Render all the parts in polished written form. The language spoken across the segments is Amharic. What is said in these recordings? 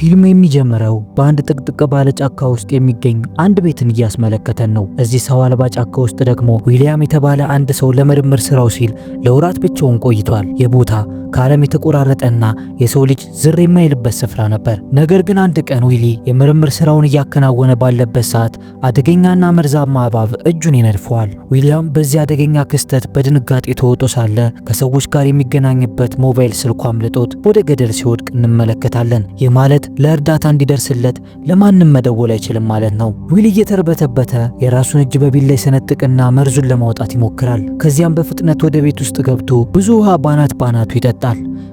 ፊልም የሚጀምረው በአንድ ጥቅጥቅ ባለ ጫካ ውስጥ የሚገኝ አንድ ቤትን እያስመለከተን ነው። እዚህ ሰው አልባ ጫካ ውስጥ ደግሞ ዊሊያም የተባለ አንድ ሰው ለምርምር ስራው ሲል ለወራት ብቻውን ቆይቷል። የቦታ ከዓለም የተቆራረጠና የሰው ልጅ ዝር የማይልበት ስፍራ ነበር። ነገር ግን አንድ ቀን ዊሊ የምርምር ስራውን እያከናወነ ባለበት ሰዓት አደገኛና መርዛማ እባብ እጁን ይነድፈዋል። ዊሊያም በዚህ አደገኛ ክስተት በድንጋጤ ተውጦ ሳለ ከሰዎች ጋር የሚገናኝበት ሞባይል ስልኩ አምልጦት ወደ ገደል ሲወድቅ እንመለከታለን። ይህ ማለት ለእርዳታ እንዲደርስለት ለማንም መደወል አይችልም ማለት ነው። ዊሊ እየተርበተበተ የራሱን እጅ በቢላ ይሰነጥቅና መርዙን ለማውጣት ይሞክራል። ከዚያም በፍጥነት ወደ ቤት ውስጥ ገብቶ ብዙ ውሃ ባናቱ ይጠጣል።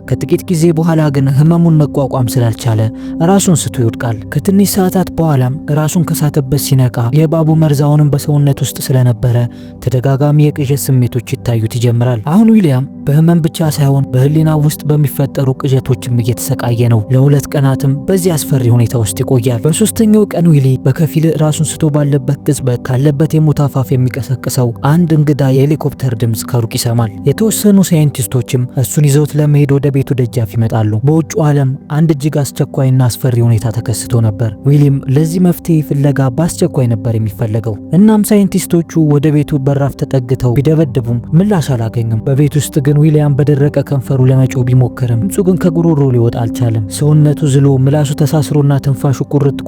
ከጥቂት ጊዜ በኋላ ግን ህመሙን መቋቋም ስላልቻለ ራሱን ስቶ ይወድቃል። ከትንሽ ሰዓታት በኋላም ራሱን ከሳተበት ሲነቃ የእባቡ መርዝ አሁንም በሰውነት ውስጥ ስለነበረ ተደጋጋሚ የቅዠት ስሜቶች ይታዩት ይጀምራል። አሁን ዊሊያም በህመም ብቻ ሳይሆን በህሊና ውስጥ በሚፈጠሩ ቅዠቶችም እየተሰቃየ ነው። ለሁለት ቀናትም በዚህ አስፈሪ ሁኔታ ውስጥ ይቆያል። በሶስተኛው ቀን ዊሊ በከፊል ራሱን ስቶ ባለበት ቅጽበት ካለበት የሞት አፋፍ የሚቀሰቅሰው አንድ እንግዳ የሄሊኮፕተር ድምፅ ከሩቅ ይሰማል። የተወሰኑ ሳይንቲስቶችም እሱን ይዘውት ለመሄድ ወደ ቤቱ ደጃፍ ይመጣሉ። በውጭ ዓለም አንድ እጅግ አስቸኳይና አስፈሪ ሁኔታ ተከስቶ ነበር። ዊሊም ለዚህ መፍትሄ ፍለጋ በአስቸኳይ ነበር የሚፈለገው። እናም ሳይንቲስቶቹ ወደ ቤቱ በራፍ ተጠግተው ቢደበድቡም ምላሽ አላገኙም። በቤት ውስጥ ግን ዊሊያም በደረቀ ከንፈሩ ለመጮህ ቢሞክርም ድምፁ ግን ከጉሮሮ ሊወጣ አልቻለም። ሰውነቱ ዝሎ ምላሱ ተሳስሮና ትንፋሹ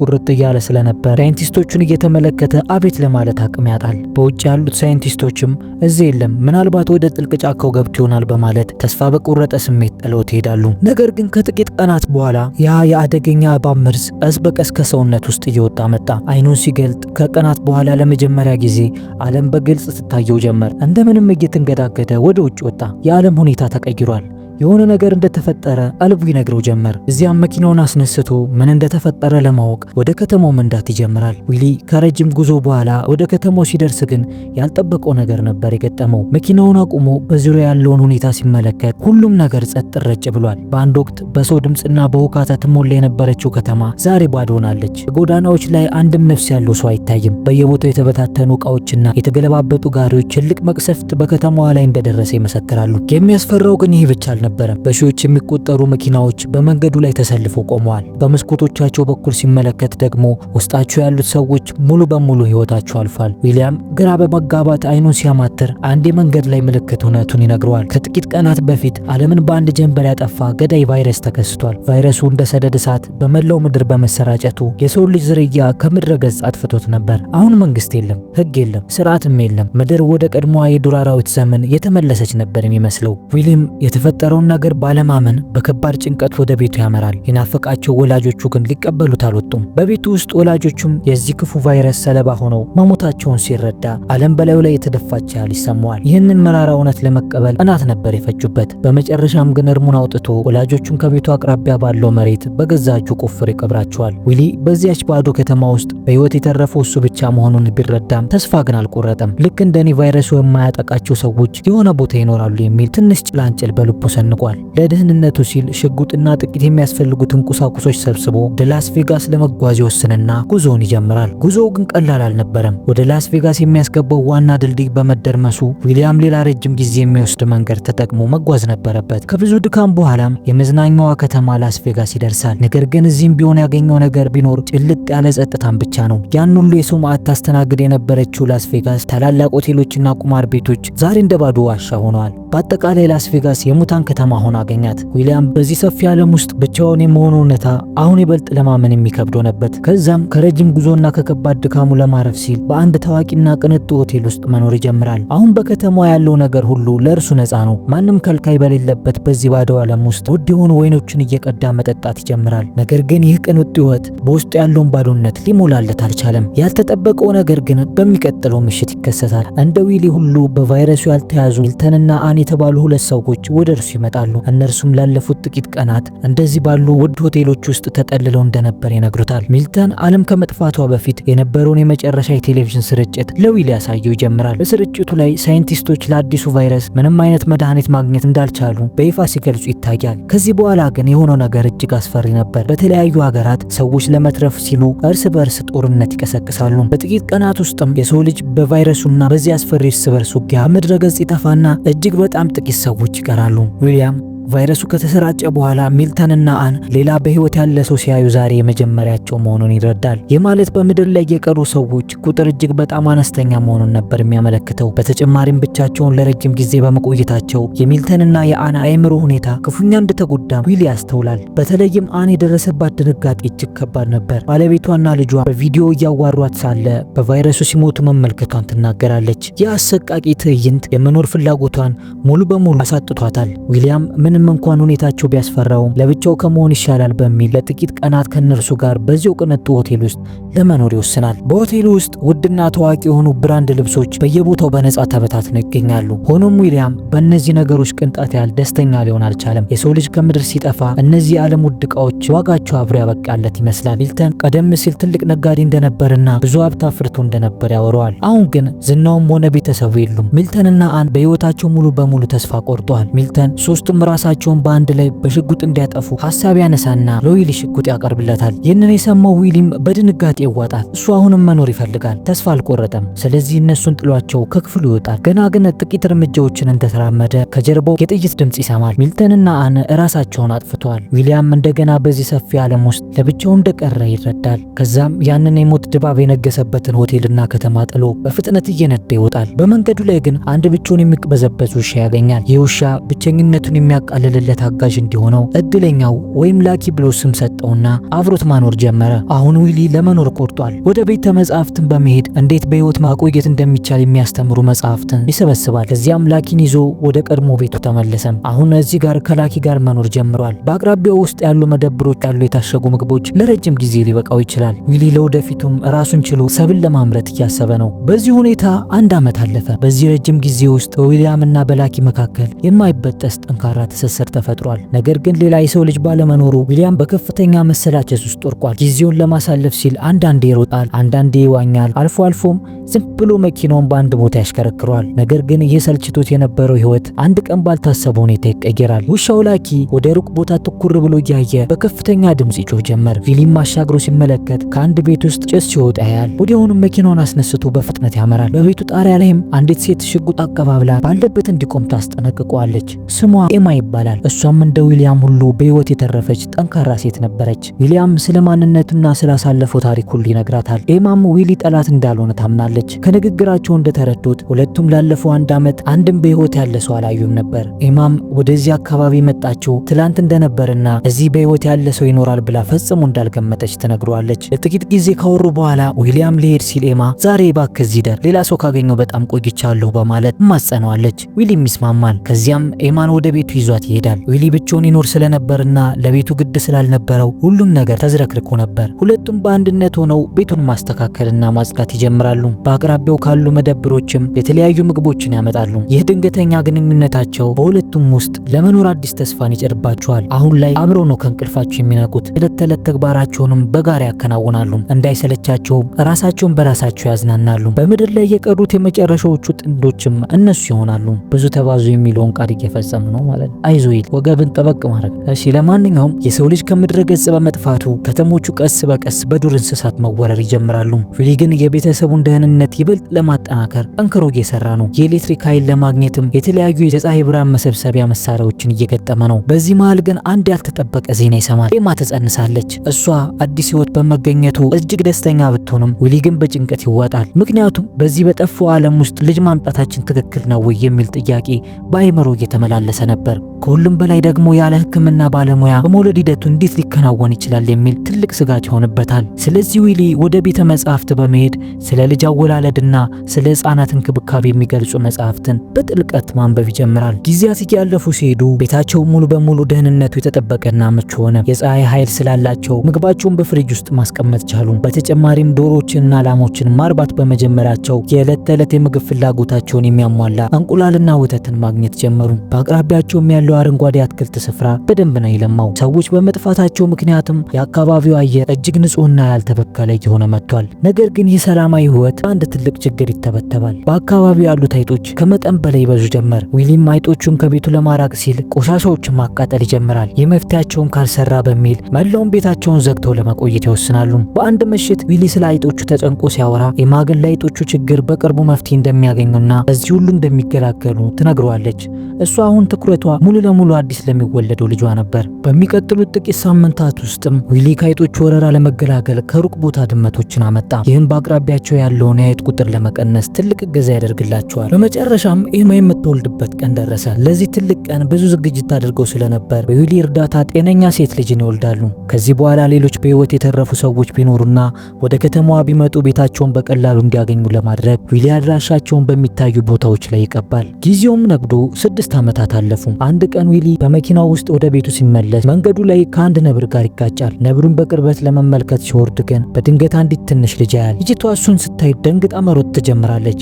ቁርጥ እያለ ስለነበር ሳይንቲስቶቹን እየተመለከተ አቤት ለማለት አቅም ያጣል። በውጭ ያሉት ሳይንቲስቶችም እዚህ የለም ምናልባት ወደ ጥልቅ ጫካው ገብቶ ይሆናል በማለት ተስፋ በቆረጠ ስሜት ጥለውት ይሄዳሉ። ነገር ግን ከጥቂት ቀናት በኋላ ያ የአደገኛ እባብ መርዝ ቀስ በቀስ ከሰውነት ውስጥ እየወጣ መጣ። አይኑን ሲገልጥ ከቀናት በኋላ ለመጀመሪያ ጊዜ ዓለም በግልጽ ትታየው ጀመር። እንደምንም እየተንገዳገደ ወደ ውጭ ወጣ። የዓለም ሁኔታ ተቀይሯል። የሆነ ነገር እንደተፈጠረ ቀልቡ ይነግረው ጀመር። እዚያም መኪናውን አስነስቶ ምን እንደተፈጠረ ለማወቅ ወደ ከተማው መንዳት ይጀምራል። ዊሊ ከረጅም ጉዞ በኋላ ወደ ከተማው ሲደርስ ግን ያልጠበቀው ነገር ነበር የገጠመው። መኪናውን አቁሞ በዙሪያ ያለውን ሁኔታ ሲመለከት ሁሉም ነገር ጸጥ ረጭ ብሏል። በአንድ ወቅት በሰው ድምፅና በውካታ ትሞላ የነበረችው ከተማ ዛሬ ባዶ ሆናለች። ጎዳናዎች ላይ አንድም ነፍስ ያለው ሰው አይታይም። በየቦታው የተበታተኑ ዕቃዎችና የተገለባበጡ ጋሪዎች ትልቅ መቅሰፍት በከተማዋ ላይ እንደደረሰ ይመሰክራሉ። የሚያስፈራው ግን ይህ ብቻ አልነበረም። በሺዎች የሚቆጠሩ መኪናዎች በመንገዱ ላይ ተሰልፈው ቆመዋል። በመስኮቶቻቸው በኩል ሲመለከት ደግሞ ውስጣቸው ያሉት ሰዎች ሙሉ በሙሉ ህይወታቸው አልፏል። ዊሊያም ግራ በመጋባት አይኑን ሲያማትር አንድ የመንገድ ላይ ምልክት እውነቱን ይነግረዋል። ከጥቂት ቀናት በፊት ዓለምን በአንድ ጀንበር ያጠፋ ገዳይ ቫይረስ ተከስቷል። ቫይረሱ እንደ ሰደድ እሳት በመላው ምድር በመሰራጨቱ የሰው ልጅ ዝርያ ከምድረ ገጽ አጥፍቶት ነበር። አሁን መንግስት የለም፣ ህግ የለም፣ ስርዓትም የለም። ምድር ወደ ቀድሞዋ የዱር አራዊት ዘመን የተመለሰች ነበር የሚመስለው። ዊሊም የተፈጠረውን ነገር ባለማመን በከባድ ጭንቀት ወደ ቤቱ ያመራል። የናፈቃቸው ወላጆቹ ግን ሊቀበሉት አልወጡም። በቤቱ ውስጥ ወላጆቹም የዚህ ክፉ ቫይረስ ሰለባ ሆነው መሞታቸውን ሲረዳ ዓለም በላዩ ላይ የተደፋች ያህል ይሰማዋል። ይህንን መራራ እውነት ለመቀበል ቀናት ነበር የፈጁበት። በመጨረሻም ግን እርሙን አውጥቶ ወላጆቹን ከቤቱ አቅራቢያ ባለው መሬት በገዛ እጁ ቆፍሮ ይቀብራቸዋል። ዊሊ በዚያች ባዶ ከተማ ውስጥ በህይወት የተረፈው እሱ ብቻ መሆኑን ቢረዳም ተስፋ ግን አልቆረጠም። ልክ እንደኔ ቫይረሱ የማያጠቃቸው ሰዎች የሆነ ቦታ ይኖራሉ የሚል ትንሽ ጭላንጭል በልቡ ሰንቋል። ለደህንነቱ ሲል ሽጉጥና ጥቂት የሚያስፈልጉትን ቁሳቁሶች ሰብስቦ ወደ ላስ ቬጋስ ለመጓዝ ይወስንና ጉዞውን ይጀምራል። ጉዞው ግን ቀላል አልነበረም። ወደ ላስ ቬጋስ የሚያስገባው ዋና ድልድይ በመደርመሱ ዊሊያም ሌላ ረጅም ጊዜ የሚወስድ መንገድ ተጠቅሞ መጓዝ ነበረበት። ከብዙ ድካም በኋላም የመዝናኛዋ ከተማ ላስ ቬጋስ ይደርሳል። ነገር ግን እዚህም ቢሆን ያገኘው ነገር ቢኖር ጭልጥ ያለ ጸጥታን ብቻ ነው። ያን ሁሉ የሰው ማዕት ታስተናግድ የነበረችው ላስ ቬጋስ ታላላቅ ሆቴሎችና ቁማር ቤቶች ዛሬ እንደ ባዶ ዋሻ ሆነዋል። በአጠቃላይ ላስ ቬጋስ የሙታን ከተማ ሆና አገኛት። ዊሊያም በዚህ ሰፊ ዓለም ውስጥ ብቻውን የመሆኑ እውነታ አሁን ይበልጥ ለማመን የሚከብድ ሆነበት። ከዛም ከረጅም ጉዞና ከከባድ ድካሙ ለማረፍ ሲል በአንድ ታዋቂና ቅንጡ ሆቴል ውስጥ መኖር ይጀምራል። አሁን በከተማዋ ያለው ነገር ሁሉ ለእርሱ ነፃ ነው። ማንም ከልካይ በሌለበት በዚህ ባዶ ዓለም ውስጥ ውድ የሆኑ ወይኖችን እየቀዳ መጠጣት ይጀምራል። ነገር ግን ይህ ቅንጡ ሕይወት በውስጡ ያለውን ባዶነት ሊሞላለት አልቻለም። ያልተጠበቀው ነገር ግን በሚቀጥለው ምሽት ይከሰታል። እንደ ዊሊ ሁሉ በቫይረሱ ያልተያዙ ሚልተንና አን የተባሉ ሁለት ሰዎች ወደ እርሱ ይመጣሉ። እነርሱም ላለፉት ጥቂት ቀናት እንደዚህ ባሉ ውድ ሆቴሎች ውስጥ ተጠልለው እንደነበር ይነግሩታል። ሚልተን ዓለም ከመጥፋቷ በፊት የነበረውን የመጨረሻ የቴሌቪዥን ስርጭት ለዊሊ ያሳየው ይጀምራል። በስርጭቱ ላይ ሳይንቲስቶች ለአዲሱ ቫይረስ ምንም አይነት መድኃኒት ማግኘት እንዳልቻሉ በይፋ ሲገልጹ ይታያል። ከዚህ በኋላ ግን የሆነው ነገር እጅግ አስፈሪ ነበር። በተለያዩ ሀገራት ሰዎች ለመትረፍ ሲሉ እርስ በርስ ጦርነት ይቀሰቅሳሉ። በጥቂት ቀናት ውስጥም የሰው ልጅ በቫይረሱና በዚህ አስፈሪ እርስ በርስ ውጊያ ምድረ ገጽ ይጠፋና እጅግ በጣም ጥቂት ሰዎች ይቀራሉ። ዊሊያም ቫይረሱ ከተሰራጨ በኋላ ሚልተንና አን ሌላ በህይወት ያለ ሰው ሲያዩ ዛሬ የመጀመሪያቸው መሆኑን ይረዳል። ይህ ማለት በምድር ላይ የቀሩ ሰዎች ቁጥር እጅግ በጣም አነስተኛ መሆኑን ነበር የሚያመለክተው። በተጨማሪም ብቻቸውን ለረጅም ጊዜ በመቆየታቸው የሚልተንና የአን አእምሮ ሁኔታ ክፉኛ እንደተጎዳ ዊሊ ያስተውላል። በተለይም አን የደረሰባት ድንጋጤ እጅግ ከባድ ነበር። ባለቤቷና ልጇ በቪዲዮ እያዋሯት ሳለ በቫይረሱ ሲሞቱ መመልከቷን ትናገራለች። ይህ አሰቃቂ ትዕይንት የመኖር ፍላጎቷን ሙሉ በሙሉ አሳጥቷታል። ዊሊያም ምንም እንኳን ሁኔታቸው ቢያስፈራውም ለብቻው ከመሆን ይሻላል በሚል ለጥቂት ቀናት ከነርሱ ጋር በዚያው ቅንጡ ሆቴል ውስጥ ለመኖር ይወስናል። በሆቴሉ ውስጥ ውድና ታዋቂ የሆኑ ብራንድ ልብሶች በየቦታው በነጻ ተበታትነው ይገኛሉ። ሆኖም ዊሊያም በእነዚህ ነገሮች ቅንጣት ያህል ደስተኛ ሊሆን አልቻለም። የሰው ልጅ ከምድር ሲጠፋ እነዚህ የዓለም ውድ ዕቃዎች ዋጋቸው አብሮ ያበቃለት ይመስላል። ሚልተን ቀደም ሲል ትልቅ ነጋዴ እንደነበርና ብዙ ሀብት አፍርቶ እንደነበር ያወራዋል። አሁን ግን ዝናውም ሆነ ቤተሰቡ የሉም። ሚልተንና አን በህይወታቸው ሙሉ በሙሉ ተስፋ ቆርጠዋል። ሚልተን ሶስቱም ራሳቸውን በአንድ ላይ በሽጉጥ እንዲያጠፉ ሀሳብ ያነሳና ለዊሊ ሽጉጥ ያቀርብለታል። ይህንን የሰማው ዊሊም በድንጋጤ ይዋጣል። እሱ አሁንም መኖር ይፈልጋል፣ ተስፋ አልቆረጠም። ስለዚህ እነሱን ጥሏቸው ከክፍሉ ይወጣል። ገና ግን ጥቂት እርምጃዎችን እንደተራመደ ከጀርባው የጥይት ድምጽ ይሰማል። ሚልተንና አን ራሳቸውን አጥፍተዋል። ዊሊያም እንደገና በዚህ ሰፊ ዓለም ውስጥ ለብቻው እንደቀረ ይረዳል። ከዛም ያንን የሞት ድባብ የነገሰበትን ሆቴልና ከተማ ጥሎ በፍጥነት እየነዳ ይወጣል። በመንገዱ ላይ ግን አንድ ብቻውን የሚቅበዘበዝ ውሻ ያገኛል። ይህ ውሻ ብቸኝነቱን የሚያቃልልለት አጋዥ እንዲሆነው እድለኛው ወይም ላኪ ብሎ ስም ሰጠውና አብሮት ማኖር ጀመረ። አሁን ዊሊ ለመኖር ቆርጧል። ወደ ቤተ መጻሕፍትን በመሄድ እንዴት በህይወት ማቆየት እንደሚቻል የሚያስተምሩ መጻሕፍትን ይሰበስባል። ከዚያም ላኪን ይዞ ወደ ቀድሞ ቤቱ ተመለሰም። አሁን እዚህ ጋር ከላኪ ጋር መኖር ጀምሯል። በአቅራቢያው ውስጥ ያሉ መደብሮች ያሉ የታሸጉ ምግቦች ለረጅም ጊዜ ሊበቃው ይችላል። ዊሊ ለወደፊቱም ራሱን ችሎ ሰብል ለማምረት እያሰበ ነው። በዚህ ሁኔታ አንድ ዓመት አለፈ። በዚህ ረጅም ጊዜ ውስጥ በዊሊያምና በላኪ መካከል የማይበጠስ ጠንካራ ትስስር ተፈጥሯል። ነገር ግን ሌላ የሰው ልጅ ባለመኖሩ ዊሊያም በከፍተኛ መሰላቸት ውስጥ ወድቋል። ጊዜውን ለማሳለፍ ሲል አንዳንዴ ይሮጣል፣ አንዳንዴ ይዋኛል፣ አልፎ አልፎም ዝም ብሎ መኪናውን በአንድ ቦታ ያሽከረክረዋል። ነገር ግን ይህ ሰልችቶት የነበረው ህይወት አንድ ቀን ባልታሰበ ሁኔታ ይቀየራል። ውሻው ላኪ ወደ ሩቅ ቦታ ትኩር ብሎ እያየ በከፍተኛ ድምጽ ይጮህ ጀመር። ዊሊም አሻግሮ ሲመለከት ከአንድ ቤት ውስጥ ጭስ ሲወጣ ያያል። ወዲያውኑም መኪናውን አስነስቶ በፍጥነት ያመራል። በቤቱ ጣሪያ ላይም አንዲት ሴት ሽጉጥ አቀባብላ ባለበት እንዲቆም ታስጠነቅቀዋለች። ስሟ ኤማ ይባላል። እሷም እንደ ዊሊያም ሁሉ በህይወት የተረፈች ጠንካራ ሴት ነበረች። ዊሊያም ስለ ማንነቱና ስላሳለፈው ታሪክ ሁሉ ይነግራታል። ኤማም ዊሊ ጠላት እንዳልሆነ ታምናለች። ከንግግራቸው እንደተረዱት ሁለቱም ላለፈው አንድ ዓመት አንድም በህይወት ያለ ሰው አላዩም ነበር። ኤማም ወደዚህ አካባቢ መጣችው ትላንት እንደነበርና እዚህ በህይወት ያለ ሰው ይኖራል ብላ ፈጽሞ እንዳልገመተች ትነግረዋለች። ለጥቂት ጊዜ ካወሩ በኋላ ዊሊያም ሊሄድ ሲል ኤማ ዛሬ እባክህ እዚህ ደር፣ ሌላ ሰው ካገኘው በጣም ቆይቻለሁ በማለት ማጸነዋለች። ዊሊም ይስማማል። ከዚያም ኤማን ወደ ቤቱ ይዟት ይሄዳል። ዊሊ ብቻውን ይኖር ስለነበርና ለቤቱ ግድ ስላልነበረው ሁሉም ነገር ተዝረክርኮ ነበር። ሁለቱም በአንድነት ሆነው ቤቱን ማስተካከልና ማጽዳት ይጀምራሉ። በአቅራቢያው ካሉ መደብሮችም የተለያዩ ምግቦችን ያመጣሉ። ይህ ድንገተኛ ግንኙነታቸው በሁለቱም ውስጥ ለመኖር አዲስ ተስፋን ይጭርባቸዋል። አሁን ላይ አብረው ነው ከእንቅልፋቸው የሚነቁት። ዕለት ተዕለት ተግባራቸውንም በጋራ ያከናውናሉ። እንዳይሰለቻቸውም ራሳቸውን በራሳቸው ያዝናናሉ። በምድር ላይ የቀሩት የመጨረሻዎቹ ጥንዶችም እነሱ ይሆናሉ። ብዙ ተባዙ የሚለውን ቃል እየፈጸሙ ነው ማለት ነው። አይዞ ይል ወገብን ጠበቅ ማድረግ። እሺ፣ ለማንኛውም የሰው ልጅ ከምድረ ገጽ በመጥፋቱ ከተሞቹ ቀስ በቀስ በዱር እንስሳት መወረር ይጀምራሉ። ዊሊ ግን የቤተሰቡን ደህንነት ይበልጥ ለማጠናከር ጠንክሮ እየሰራ ነው። የኤሌክትሪክ ኃይል ለማግኘትም የተለያዩ የፀሐይ ብርሃን መሰብሰቢያ መሳሪያዎችን እየገጠመ ነው። በዚህ መሃል ግን አንድ ያልተጠበቀ ዜና ይሰማል። ኤማ ተጸንሳለች። እሷ አዲስ ህይወት በመገኘቱ እጅግ ደስተኛ ብትሆንም ዊሊ ግን በጭንቀት ይዋጣል። ምክንያቱም በዚህ በጠፋው ዓለም ውስጥ ልጅ ማምጣታችን ትክክል ነው ወይ የሚል ጥያቄ በአይምሮ እየተመላለሰ ነበር። ከሁሉም በላይ ደግሞ ያለ ሕክምና ባለሙያ በመውለድ ሂደቱ እንዴት ሊከናወን ይችላል የሚል ትልቅ ስጋት ይሆንበታል። ስለዚህ ዊሊ ወደ ቤተ መጻሕፍት በመሄድ ስለ ልጅ አወላለድና ስለ ህፃናት እንክብካቤ የሚገልጹ መጻሕፍትን በጥልቀት ማንበብ ይጀምራል። ጊዜያት እያለፉ ሲሄዱ ቤታቸው ሙሉ በሙሉ ደህንነቱ የተጠበቀና ምቹ ሆነ። የፀሐይ ኃይል ስላላቸው ምግባቸውን በፍሪጅ ውስጥ ማስቀመጥ ቻሉ። በተጨማሪም ዶሮዎችንና ላሞችን ማርባት በመጀመራቸው የዕለት ተዕለት የምግብ ፍላጎታቸውን የሚያሟላ እንቁላልና ወተትን ማግኘት ጀመሩ። በአቅራቢያቸውም ያለው አረንጓዴ አትክልት ስፍራ በደንብ ነው የለማው። ሰዎች በመጥፋታቸው ምክንያትም የአካባቢው አየር እጅግ ንጹህና ያልተበከለ እየሆነ መጥቷል። ነገር ግን ይህ ሰላማዊ ህይወት በአንድ ትልቅ ችግር ይተበተባል። በአካባቢው ያሉት አይጦች ከመጠን በላይ ይበዙ ጀመር። ዊሊም አይጦቹን ከቤቱ ለማራቅ ሲል ቆሻሻዎችን ማቃጠል ይጀምራል። የመፍትያቸውን ካልሰራ በሚል መላውን ቤታቸውን ዘግተው ለመቆየት ይወስናሉ። በአንድ ምሽት ዊሊ ስለ አይጦቹ ተጨንቆ ሲያወራ ኤማ ግን ለአይጦቹ ችግር በቅርቡ መፍትሄ እንደሚያገኙና እዚህ ሁሉ እንደሚገላገሉ ትነግረዋለች። እሷ አሁን ትኩረቷ ሙሉ ለሙሉ አዲስ ለሚወለደው ልጇ ነበር። በሚቀጥሉት ጥቂት ሳምንታት ውስጥም ዊሊ ከአይጦቹ ወረራ ለመገላገል ከሩቅ ቦታ ድመቶችን አመጣ። ይህም በአቅራቢያቸው ያለውን የአይጥ ቁጥር ለመቀነስ ትልቅ እገዛ ያደርግላቸዋል። በመጨረሻም ኤማ የምትወልድበት ቀን ደረሰ። ለዚህ ትልቅ ቀን ብዙ ዝግጅት አድርገው ስለነበር በዊሊ እርዳታ ጤነኛ ሴት ልጅን ይወልዳሉ። ከዚህ በኋላ ሌሎች በህይወት የተረፉ ሰዎች ቢኖሩና ወደ ከተማዋ ቢመጡ ቤታቸውን በቀላሉ እንዲያገኙ ለማድረግ ዊሊ አድራሻቸውን በሚታዩ ቦታዎች ላይ ይቀባል። ጊዜውም ነግዶ 6 ዓመታት አለፉ። አንድ ቀን ዊሊ በመኪናው ውስጥ ወደ ቤቱ ሲመለስ መንገዱ ላይ ከአንድ ነብር ጋር ይጋጫል። ነብሩን በቅርበት ለመመልከት ሲወርድ ግን በድንገት አንዲት ትንሽ ልጅ ያያል። ልጅቷ እሱን ስታይ ደንግጣ መሮጥ ትጀምራለች።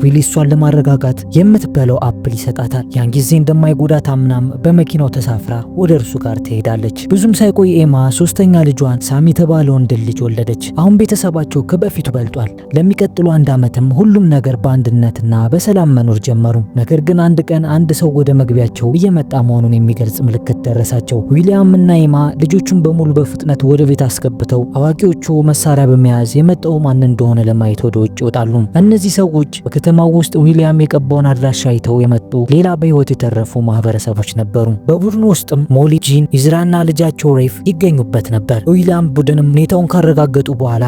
ዊሊ እሷን ለማረጋጋት የምትበለው አፕል ይሰጣታል። ያን ጊዜ እንደማይጎዳት አምናም በመኪናው ተሳፍራ ወደ እርሱ ጋር ትሄዳለች። ብዙም ሳይቆይ ኤማ ሶስተኛ ልጇን ሳሚ የተባለውን ልጅ ወለደች። አሁን ቤተሰባቸው ከበፊቱ በልጧል። ለሚቀጥሉ 1 ዓመትም ሁሉም ነገር በአንድነትና በሰላም መኖር ጀመሩ። ነገር ግን አንድ ቀን አንድ ሰው ወደ መግቢያቸው እየመጣ መሆኑን የሚገልጽ ምልክት ደረሳቸው። ዊሊያም እና ኤማ ልጆቹን በሙሉ በፍጥነት ወደ ቤት አስገብተው አዋቂዎቹ መሳሪያ በመያዝ የመጣው ማን እንደሆነ ለማየት ወደ ውጭ ይወጣሉ። እነዚህ ሰዎች በከተማው ውስጥ ዊሊያም የቀባውን አድራሻ አይተው የመጡ ሌላ በህይወት የተረፉ ማህበረሰቦች ነበሩ። በቡድኑ ውስጥም ሞሊ፣ ጂን፣ ኢዝራና ልጃቸው ሬፍ ይገኙበት ነበር። ዊሊያም ቡድንም ሁኔታውን ካረጋገጡ በኋላ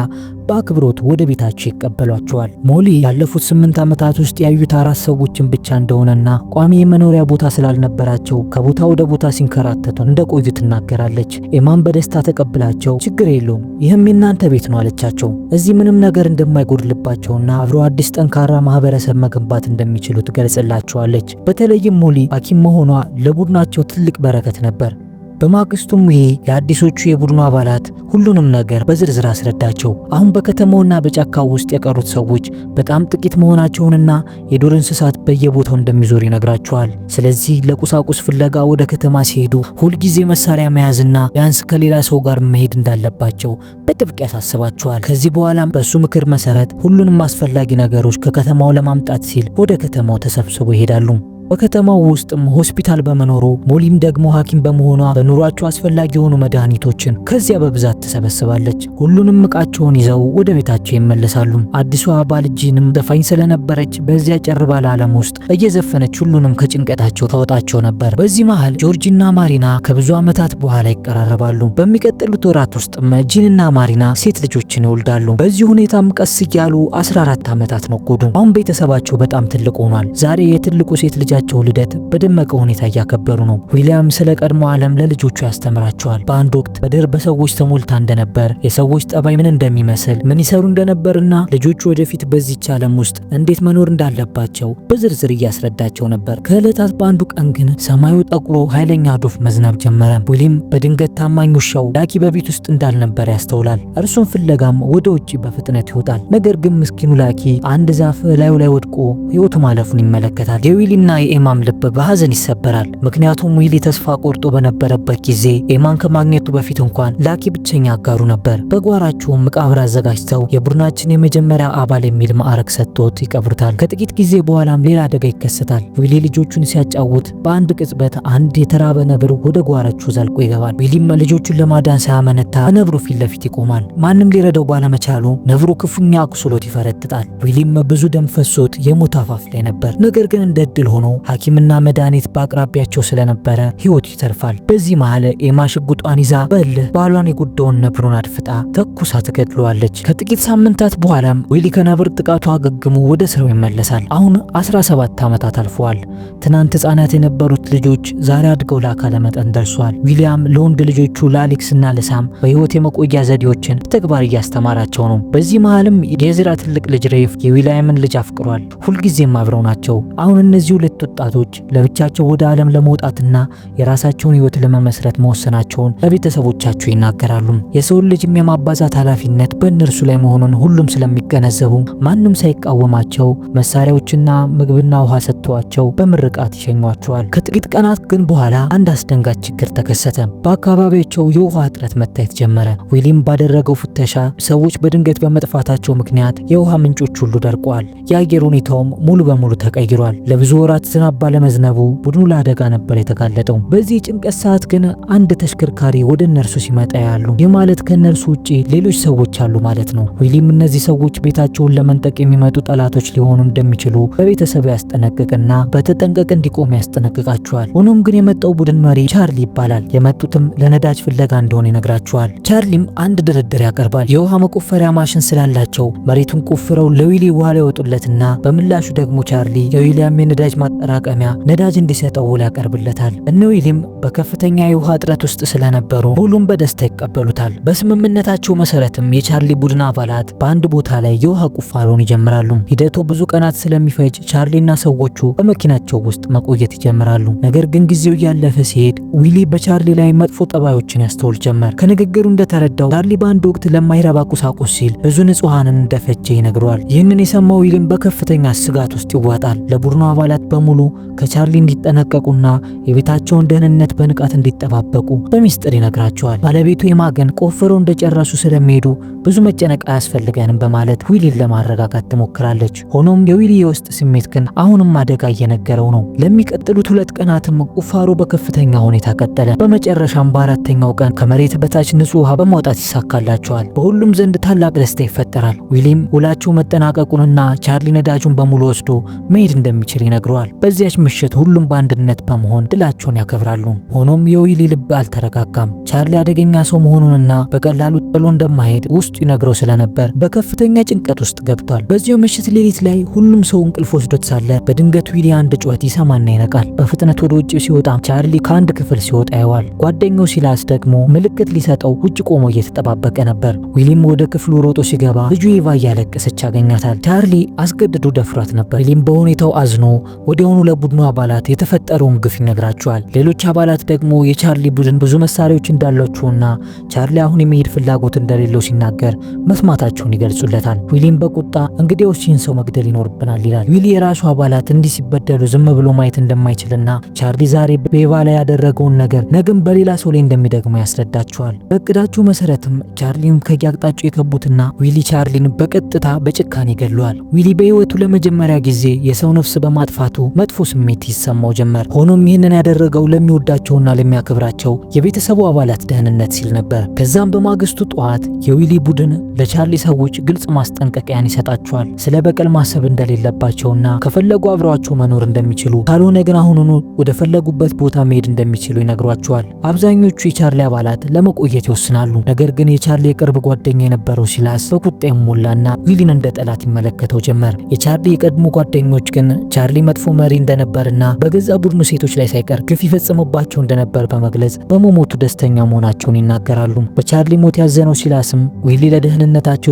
በአክብሮት ወደ ቤታቸው ይቀበሏቸዋል። ሞሊ ያለፉት 8 ዓመታት ውስጥ ያዩት 4 ሰዎችን ብቻ እንደሆነና ቋሚ የመኖሪያ ቦታ ስላልነበራቸው ከቦታ ወደ ቦታ ሲንከራተቱ እንደቆዩ ትናገራለች። ኤማን በደስታ ተቀብላቸው ችግር የለውም ይህም የናንተ ቤት ነው አለቻቸው። እዚህ ምንም ነገር እንደማይጎድልባቸውና አብረው አዲስ ጠንካራ ማህበረሰብ መገንባት እንደሚችሉ ትገልጽላቸዋለች። በተለይም ሞሊ ሐኪም መሆኗ ለቡድናቸው ትልቅ በረከት ነበር። በማግስቱም ይሄ የአዲሶቹ የቡድኑ አባላት ሁሉንም ነገር በዝርዝር አስረዳቸው። አሁን በከተማውና በጫካው ውስጥ የቀሩት ሰዎች በጣም ጥቂት መሆናቸውንና የዱር እንስሳት በየቦታው እንደሚዞር ይነግራቸዋል። ስለዚህ ለቁሳቁስ ፍለጋ ወደ ከተማ ሲሄዱ ሁልጊዜ መሳሪያ መያዝና ቢያንስ ከሌላ ሰው ጋር መሄድ እንዳለባቸው በጥብቅ ያሳስባቸዋል። ከዚህ በኋላም በሱ ምክር መሰረት ሁሉንም አስፈላጊ ነገሮች ከከተማው ለማምጣት ሲል ወደ ከተማው ተሰብስበው ይሄዳሉ። በከተማው ውስጥም ሆስፒታል በመኖሩ ሞሊም ደግሞ ሐኪም በመሆኗ በኑሯቸው አስፈላጊ የሆኑ መድኃኒቶችን ከዚያ በብዛት ትሰበስባለች። ሁሉንም ዕቃቸውን ይዘው ወደ ቤታቸው ይመለሳሉ። አዲሷ አባል ጂንም ዘፋኝ ስለነበረች በዚያ ጭር ባለ ዓለም ውስጥ እየዘፈነች ሁሉንም ከጭንቀታቸው ታወጣቸው ነበር። በዚህ መሃል ጆርጂና ማሪና ከብዙ ዓመታት በኋላ ይቀራረባሉ። በሚቀጥሉት ወራት ውስጥም ጂንና ማሪና ሴት ልጆችን ይወልዳሉ። በዚህ ሁኔታም ቀስ እያሉ 14 ዓመታት ነጎዱ። አሁን ቤተሰባቸው በጣም ትልቅ ሆኗል። ዛሬ የትልቁ ሴት ልጅ ልደት በደመቀ ሁኔታ እያከበሩ ነው። ዊሊያም ስለ ቀድሞ ዓለም ለልጆቹ ያስተምራቸዋል። በአንድ ወቅት ምድር በሰዎች ተሞልታ እንደነበር፣ የሰዎች ጠባይ ምን እንደሚመስል፣ ምን ይሰሩ እንደነበርና ልጆቹ ወደፊት በዚህች ዓለም ውስጥ እንዴት መኖር እንዳለባቸው በዝርዝር እያስረዳቸው ነበር። ከዕለታት በአንዱ ቀን ግን ሰማዩ ጠቁሮ ኃይለኛ ዶፍ መዝነብ ጀመረ። ዊሊም በድንገት ታማኝ ውሻው ላኪ በቤት ውስጥ እንዳልነበር ያስተውላል። እርሱን ፍለጋም ወደ ውጪ በፍጥነት ይወጣል። ነገር ግን ምስኪኑ ላኪ አንድ ዛፍ ላዩ ላይ ወድቆ ሕይወቱ ማለፉን ይመለከታል። የዊሊና የኤማም ልብ በሐዘን ይሰበራል። ምክንያቱም ዊሊ ተስፋ ቆርጦ በነበረበት ጊዜ ኤማን ከማግኘቱ በፊት እንኳን ላኪ ብቸኛ አጋሩ ነበር። በጓራቸውም መቃብር አዘጋጅተው የቡድናችን የመጀመሪያ አባል የሚል ማዕረግ ሰጥቶት ይቀብሩታል። ከጥቂት ጊዜ በኋላም ሌላ አደጋ ይከሰታል። ዊሊ ልጆቹን ሲያጫውት በአንድ ቅጽበት አንድ የተራበ ነብር ወደ ጓራቸው ዘልቆ ይገባል። ዊሊም ልጆቹን ለማዳን ሳያመነታ ከነብሩ ፊት ለፊት ይቆማል። ማንም ሊረዳው ባለመቻሉ ነብሩ ክፉኛ አቁስሎት ይፈረጥጣል። ዊሊም ብዙ ደም ፈሶት የሞት አፋፍ ላይ ነበር። ነገር ግን እንደ ዕድል ሆኖ ሐኪምና መድኃኒት በአቅራቢያቸው ስለነበረ ሕይወቱ ይተርፋል። በዚህ መሃል ኤማ ሽጉጧን ይዛ በእልህ ባሏን የጎዳውን ነብሩን አድፍጣ ተኩሳ ትገድለዋለች። ከጥቂት ሳምንታት በኋላም ዊሊ ከነብር ጥቃቱ አገግሞ ወደ ስራው ይመለሳል። አሁን 17 ዓመታት አልፈዋል። ትናንት ሕፃናት የነበሩት ልጆች ዛሬ አድገው ለአካለ መጠን ደርሷል። ዊሊያም ለወንድ ልጆቹ ለአሌክስና ለሳም በሕይወት የመቆያ ዘዴዎችን ተግባር እያስተማራቸው ነው። በዚህ መሃልም የዝራ ትልቅ ልጅ ሬፍ የዊሊያምን ልጅ አፍቅሯል። ሁልጊዜም አብረው ናቸው። አሁን እነዚህ ሁለት ወጣቶች ለብቻቸው ወደ ዓለም ለመውጣትና የራሳቸውን ሕይወት ለመመስረት መወሰናቸውን ለቤተሰቦቻቸው ይናገራሉ። የሰው ልጅም የማባዛት ኃላፊነት በእነርሱ ላይ መሆኑን ሁሉም ስለሚገነዘቡ ማንም ሳይቃወማቸው መሳሪያዎችና ምግብና ውሃ ሰጥተዋቸው በምርቃት ይሸኟቸዋል። ከጥቂት ቀናት ግን በኋላ አንድ አስደንጋጭ ችግር ተከሰተ። በአካባቢያቸው የውሃ እጥረት መታየት ጀመረ። ዊሊም ባደረገው ፍተሻ ሰዎች በድንገት በመጥፋታቸው ምክንያት የውሃ ምንጮች ሁሉ ደርቀዋል። የአየር ሁኔታውም ሙሉ በሙሉ ተቀይሯል። ለብዙ ወራት ዝናብ ባለመዝነቡ ቡድኑ ለአደጋ ነበር የተጋለጠው። በዚህ ጭንቀት ሰዓት ግን አንድ ተሽከርካሪ ወደ እነርሱ ሲመጣ ያሉ። ይህ ማለት ከእነርሱ ውጪ ሌሎች ሰዎች አሉ ማለት ነው። ዊሊም እነዚህ ሰዎች ቤታቸውን ለመንጠቅ የሚመጡ ጠላቶች ሊሆኑ እንደሚችሉ በቤተሰቡ ያስጠነቅቅና በተጠንቀቅ እንዲቆሙ ያስጠነቅቃቸዋል። ሆኖም ግን የመጣው ቡድን መሪ ቻርሊ ይባላል። የመጡትም ለነዳጅ ፍለጋ እንደሆነ ይነግራቸዋል። ቻርሊም አንድ ድርድር ያቀርባል። የውሃ መቆፈሪያ ማሽን ስላላቸው መሬቱን ቆፍረው ለዊሊ ውሃ ሊያወጡለትና በምላሹ ደግሞ ቻርሊ የዊሊያም የነዳጅ ማጠራቀሚያ ነዳጅ እንዲሰጠው ውል ያቀርብለታል። እነ ዊሊም በከፍተኛ የውሃ እጥረት ውስጥ ስለነበሩ ሁሉም በደስታ ይቀበሉታል። በስምምነታቸው መሰረትም የቻርሊ ቡድን አባላት በአንድ ቦታ ላይ የውሃ ቁፋሮን ይጀምራሉ። ሂደቱ ብዙ ቀናት ስለሚፈጅ ቻርሊና ሰዎቹ በመኪናቸው ውስጥ መቆየት ይጀምራሉ። ነገር ግን ጊዜው እያለፈ ሲሄድ ዊሊ በቻርሊ ላይ መጥፎ ጠባዮችን ያስተውል ጀመር። ከንግግሩ እንደተረዳው ቻርሊ በአንድ ወቅት ለማይረባ ቁሳቁስ ሲል ብዙ ንጹሃንን እንደፈጀ ይነግረዋል። ይህንን የሰማው ዊሊም በከፍተኛ ስጋት ውስጥ ይዋጣል። ለቡድኑ አባላት በሙሉ ከቻርሊ እንዲጠነቀቁና የቤታቸውን ደህንነት በንቃት እንዲጠባበቁ በሚስጥር ይነግራቸዋል። ባለቤቱ የማገን ቆፍረው እንደጨረሱ ስለሚሄዱ ብዙ መጨነቅ አያስፈልገንም በማለት ዊሊን ለማረጋጋት ትሞክራለች። ሆኖም የዊሊ የውስጥ ስሜት ግን አሁንም አደጋ እየነገረው ነው። ለሚቀጥሉት 2 ቀናትም ቁፋሮ በከፍተኛ ሁኔታ ቀጠለ። በመጨረሻም በአራተኛው ቀን ከመሬት በታች ንጹህ ውሃ በማውጣት ይሳካላቸዋል። በሁሉም ዘንድ ታላቅ ደስታ ይፈጠራል። ዊሊም ውላቸው መጠናቀቁንና ቻርሊ ነዳጁን በሙሉ ወስዶ መሄድ እንደሚችል ይነግረዋል። በዚያች ምሽት ሁሉም በአንድነት በመሆን ድላቸውን ያከብራሉ። ሆኖም የዊሊ ልብ አልተረጋጋም። ቻርሊ አደገኛ ሰው መሆኑንና በቀላሉ ጥሎ እንደማይሄድ ውስጡ ይነግረው ስለነበር በከፍተኛ ጭንቀት ውስጥ ገብቷል። በዚያው ምሽት ሌሊት ላይ ሁሉም ሰው እንቅልፍ ወስዶት ሳለ በድንገት ዊሊ አንድ ጩኸት ይሰማና ይነቃል። በፍጥነት ወደ ውጭ ሲወጣ ቻርሊ ከአንድ ክፍል ሲወጣ ያየዋል። ጓደኛው ሲላስ ደግሞ ምልክት ሊሰጠው ውጭ ቆሞ እየተጠባበቀ ነበር። ዊሊም ወደ ክፍሉ ሮጦ ሲገባ ልጁ ኤቫ እያለቀሰች ያገኛታል። ቻርሊ አስገድዶ ደፍሯት ነበር። ዊሊም በሁኔታው አዝኖ ወዲያውኑ ለቡድኑ አባላት የተፈጠረውን ግፍ ይነግራቸዋል። ሌሎች አባላት ደግሞ የቻርሊ ቡድን ብዙ መሳሪያዎች እንዳሏቸውና ቻርሊ አሁን የመሄድ ፍላጎት እንደሌለው ሲናገር መስማታቸውን ይገልጹለታል። ዊሊም በቁጣ እንግዲያውስ ይህን ሰው መግደል ይኖርብናል ይላል። ዊሊ የራሱ አባላት እንዲህ ሲበደሉ ዝም ብሎ ማየት እንደማይችልና ቻርሊ ዛሬ በኤቫ ላይ ያደረገውን ነገር ነገም በሌላ ሰው ላይ እንደሚደግመው ያስረዳቸዋል። በእቅዳቸው መሰረትም ቻርሊን ከያቅጣጫው የከቡትና ዊሊ ቻርሊን በቀጥታ በጭካኔ ይገለዋል። ዊሊ በህይወቱ ለመጀመሪያ ጊዜ የሰው ነፍስ በማጥፋቱ መጥፎ ስሜት ይሰማው ጀመር። ሆኖም ይህንን ያደረገው ለሚወዳቸውና ለሚያከብራቸው የቤተሰቡ አባላት ደህንነት ሲል ነበር። ከዛም በማግስቱ ጠዋት የዊሊ ቡድን ለቻርሊ ሰዎች ግልጽ ማስጠንቀቂያን ይሰጣቸዋል። ስለ በቀል ማሰብ እንደሌለባቸውና ከፈለጉ አብረዋቸው መኖር እንደሚችሉ፣ ካልሆነ ግን አሁኑኑ ወደ ፈለጉበት ቦታ መሄድ እንደሚችሉ ይነግሯቸዋል። አብዛኞቹ የቻርሊ አባላት ለመቆየት ይወስናሉ። ነገር ግን የቻርሊ የቅርብ ጓደኛ የነበረው ሲላስ በቁጣ ይሞላና ዊሊን እንደ ጠላት ይመለከተው ጀመር። የቻርሊ የቀድሞ ጓደኞች ግን ቻርሊ መጥፎ መሪ እንደነበርና በገዛ ቡድኑ ሴቶች ላይ ሳይቀር ግፍ ይፈጽምባቸው እንደነበር በመግለጽ በመሞቱ ደስተኛ መሆናቸውን ይናገራሉ። በቻርሊ ሞት ያዘነው ሲላስም ዊሊ ለደህንነታቸው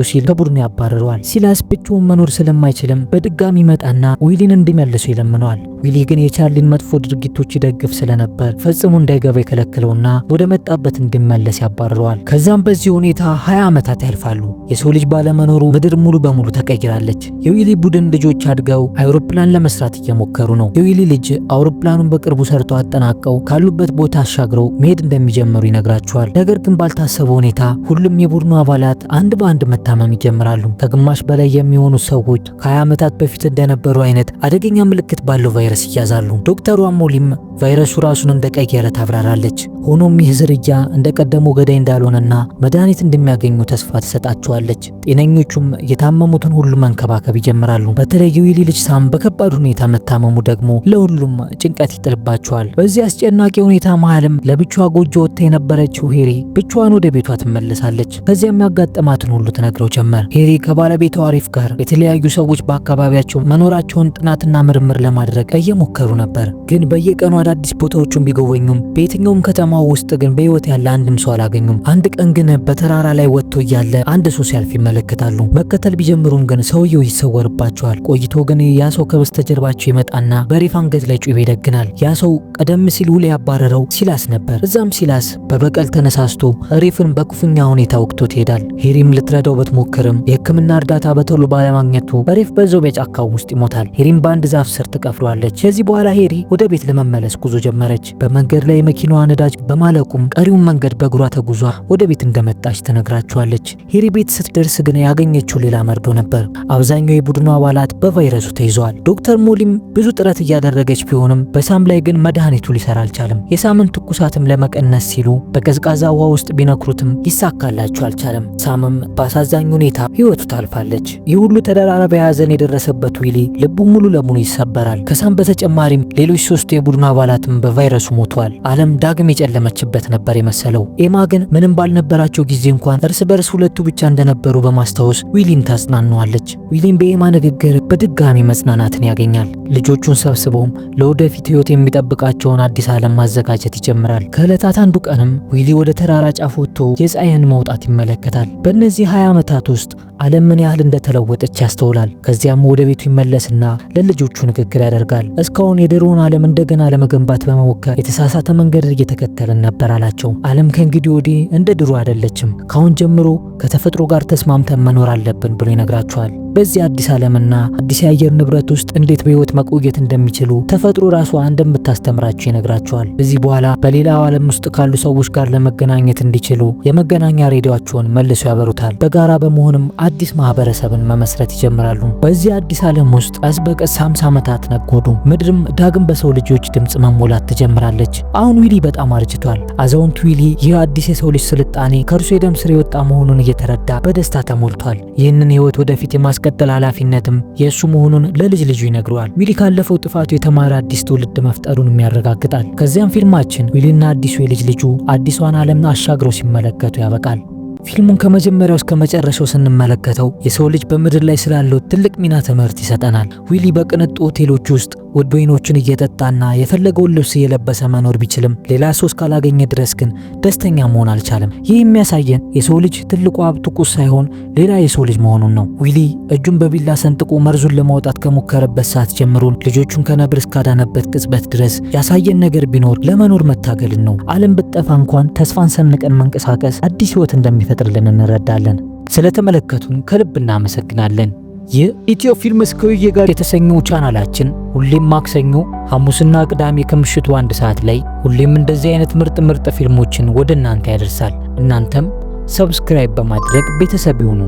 ሲል ከቡድኑ ያባርረዋል። ሲላስ ብቻውን መኖር ስለማይችልም በድጋሚ መጣና ዊሊን እንዲመልሱ ይለምነዋል። ዊሊ ግን የቻርሊን መጥፎ ድርጊቶች ይደግፍ ስለነበር ፈጽሞ እንዳይገባ የከለከለውና ወደ መጣበት እንዲመለስ ያባርረዋል። ከዛም በዚህ ሁኔታ 20 ዓመታት ያልፋሉ። የሰው ልጅ ባለመኖሩ ምድር ሙሉ በሙሉ ተቀይራለች። የዊሊ ቡድን ልጆች አድገው አውሮፕላን ለመስራት እየሞከሩ ነው። የዊሊ ልጅ አውሮፕላኑን በቅርቡ ሰርተው አጠናቀው ካሉበት ቦታ አሻግረው መሄድ እንደሚጀምሩ ይነግራቸዋል። ነገር ግን ባልታሰበ ሁኔታ ሁሉም የቡድኑ አባላት አንድ በአንድ መታመም ይጀምራሉ። ከግማሽ በላይ የሚሆኑ ሰዎች ከ20 ዓመታት በፊት እንደነበሩ አይነት አደገኛ ምልክት ባለው ቫይረስ ይያዛሉ። ዶክተሩ አሞሊም ቫይረሱ ራሱን እንደቀየረ ታብራራለች። ሆኖም ይህ ዝርያ እንደቀደመው ገዳይ እንዳልሆነና መድኃኒት እንደሚያገኙ ተስፋ ትሰጣቸዋለች። ጤነኞቹም የታመሙትን ሁሉ መንከባከብ ይጀምራሉ። በተለይ የዊሊ ልጅ ሳም በከባድ ሁኔታ መታመሙ ደግሞ ለሁሉም ጭንቀት ይጥልባቸዋል። በዚህ አስጨናቂ ሁኔታ መሃልም ለብቻዋ ጎጆ ወጥታ የነበረችው ሄሪ ብቻዋን ወደ ቤቷ ትመለሳለች። ከዚያም ያጋጠማትን ሁሉ ትነግረው ጀመር። ሄሪ ከባለቤቷ አሪፍ ጋር የተለያዩ ሰዎች በአካባቢያቸው መኖራቸውን ጥናትና ምርምር ለማድረግ እየሞከሩ ነበር። ግን በየቀኑ አዳዲስ ቦታዎችን ቢጎበኙም በየትኛውም ከተማ በከተማው ውስጥ ግን በህይወት ያለ አንድም ሰው አላገኙም። አንድ ቀን ግን በተራራ ላይ ወጥቶ እያለ አንድ ሰው ሲያልፍ ይመለከታሉ። መከተል ቢጀምሩም ግን ሰውየው ይሰወርባቸዋል። ቆይቶ ግን ያ ሰው ከበስተጀርባቸው ይመጣና በሬፍ አንገት ላይ ጩቤ ይደግናል። ያ ሰው ቀደም ሲል ውሌ ያባረረው ሲላስ ነበር። እዛም ሲላስ በበቀል ተነሳስቶ ሬፍን በክፉኛ ሁኔታ ወቅቶት ይሄዳል። ሄሪም ልትረዳው ብትሞክርም የህክምና እርዳታ በቶሎ ባለማግኘቱ ሬፍ በዛው በጫካው ውስጥ ይሞታል። ሄሪም በአንድ ዛፍ ስር ትቀፍሯለች። ከዚህ በኋላ ሄሪ ወደ ቤት ለመመለስ ጉዞ ጀመረች። በመንገድ ላይ የመኪናዋ ነዳጅ በማለቁም ቀሪውን መንገድ በእግሯ ተጉዟ ወደ ቤት እንደመጣች ትነግራቸዋለች። ሄሪ ቤት ስትደርስ ግን ያገኘችው ሌላ መርዶ ነበር። አብዛኛው የቡድኑ አባላት በቫይረሱ ተይዘዋል። ዶክተር ሞሊም ብዙ ጥረት እያደረገች ቢሆንም በሳም ላይ ግን መድኃኒቱ ሊሰራ አልቻለም። የሳምን ትኩሳትም ለመቀነስ ሲሉ በቀዝቃዛ ውሃ ውስጥ ቢነክሩትም ሊሳካላቸው አልቻለም። ሳምም በአሳዛኝ ሁኔታ ህይወቱ ታልፋለች። ይህ ሁሉ ተደራራቢ ሐዘን የደረሰበት ዊሊ ልቡ ሙሉ ለሙሉ ይሰበራል። ከሳም በተጨማሪም ሌሎች 3 የቡድኑ አባላትም በቫይረሱ ሞተዋል። ዓለም ዳግም የጨለመችበት ነበር የመሰለው። ኤማ ግን ምንም ባልነበራቸው ጊዜ እንኳን እርስ በርስ ሁለቱ ብቻ እንደነበሩ በማስታወስ ዊሊን ታጽናናዋለች። ዊሊን በኤማ ንግግር በድጋሚ መጽናናትን ያገኛል። ልጆቹን ሰብስበውም ለወደፊት ህይወት የሚጠብቃቸውን አዲስ ዓለም ማዘጋጀት ይጀምራል። ከዕለታት አንዱ ቀንም ዊሊ ወደ ተራራ ጫፍ ወጥቶ የፀሐይን መውጣት ይመለከታል። በእነዚህ 20 ዓመታት ውስጥ ዓለም ምን ያህል እንደተለወጠች ያስተውላል። ከዚያም ወደ ቤቱ ይመለስና ለልጆቹ ንግግር ያደርጋል። እስካሁን የድሮውን ዓለም እንደገና ለመገንባት በመሞከር የተሳሳተ መንገድ እየተከተልን ነበር አላቸው። ዓለም ከእንግዲህ ወዲህ እንደ ድሮ አይደለችም። ካሁን ጀምሮ ከተፈጥሮ ጋር ተስማምተን መኖር አለብን ብሎ ይነግራቸዋል። በዚህ አዲስ ዓለምና አዲስ የአየር ንብረት ውስጥ እንዴት በህይወት መቆየት እንደሚችሉ ተፈጥሮ ራሷ እንደምታስተምራቸው ይነግራቸዋል። ከዚህ በኋላ በሌላው ዓለም ውስጥ ካሉ ሰዎች ጋር ለመገናኘት እንዲችሉ የመገናኛ ሬዲዮአቸውን መልሰው ያበሩታል። በጋራ በመሆንም አዲስ ማህበረሰብን መመስረት ይጀምራሉ። በዚህ አዲስ ዓለም ውስጥ ቀስ በቀስ 50 ዓመታት ነጎዱ። ምድርም ዳግም በሰው ልጆች ድምጽ መሞላት ትጀምራለች። አሁን ዊሊ በጣም አርጅቷል። አዛውንት ዊሊ ይህ አዲስ የሰው ልጅ ስልጣኔ ከእርሱ የደም ስር የወጣ መሆኑን እየተረዳ በደስታ ተሞልቷል። ይህንን ህይወት ወደፊት የማስቀጠል ኃላፊነትም የእሱ መሆኑን ለልጅ ልጁ ይነግረዋል። ዊሊ ካለፈው ጥፋቱ የተማረ አዲስ ትውልድ መፍጠሩንም ያረጋግጣል። ከዚያም ፊልማችን ዊሊና አዲሱ የልጅ ልጁ አዲሷን ዓለም አሻግረው ሲመለከቱ ያበቃል። ፊልሙን ከመጀመሪያው እስከ መጨረሻው ስንመለከተው የሰው ልጅ በምድር ላይ ስላለው ትልቅ ሚና ትምህርት ይሰጠናል። ዊሊ በቅንጡ ሆቴሎች ውስጥ ውድ ወይኖችን እየጠጣና የፈለገውን ልብስ እየለበሰ መኖር ቢችልም ሌላ ሰው እስካላገኘ ድረስ ግን ደስተኛ መሆን አልቻለም። ይህ የሚያሳየን የሰው ልጅ ትልቁ ሀብቱ ቁስ ሳይሆን ሌላ የሰው ልጅ መሆኑን ነው። ዊሊ እጁን በቢላ ሰንጥቆ መርዙን ለማውጣት ከሞከረበት ሰዓት ጀምሮ ልጆቹን ከነብር እስካዳነበት ቅጽበት ድረስ ያሳየን ነገር ቢኖር ለመኖር መታገልን ነው። ዓለም ብትጠፋ እንኳን ተስፋን ሰንቀን መንቀሳቀስ አዲስ ህይወት እንደሚፈጥርልን እንረዳለን። ስለተመለከቱን ከልብ እናመሰግናለን። ይህ ኢትዮ ፊልምስ ከውዬ ጋር የተሰኘው ቻናላችን ሁሌም ማክሰኞ፣ ሐሙስና ቅዳሜ ከምሽቱ 1 ሰዓት ላይ ሁሌም እንደዚህ አይነት ምርጥ ፊልሞችን ወደ እናንተ ያደርሳል። እናንተም ሰብስክራይብ በማድረግ ቤተሰብ ይሁኑ።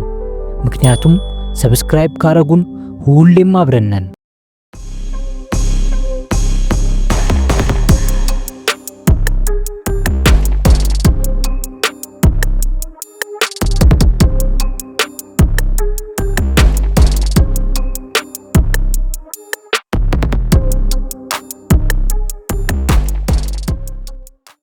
ምክንያቱም ሰብስክራይብ ካረጉን ሁሌም አብረን ነን።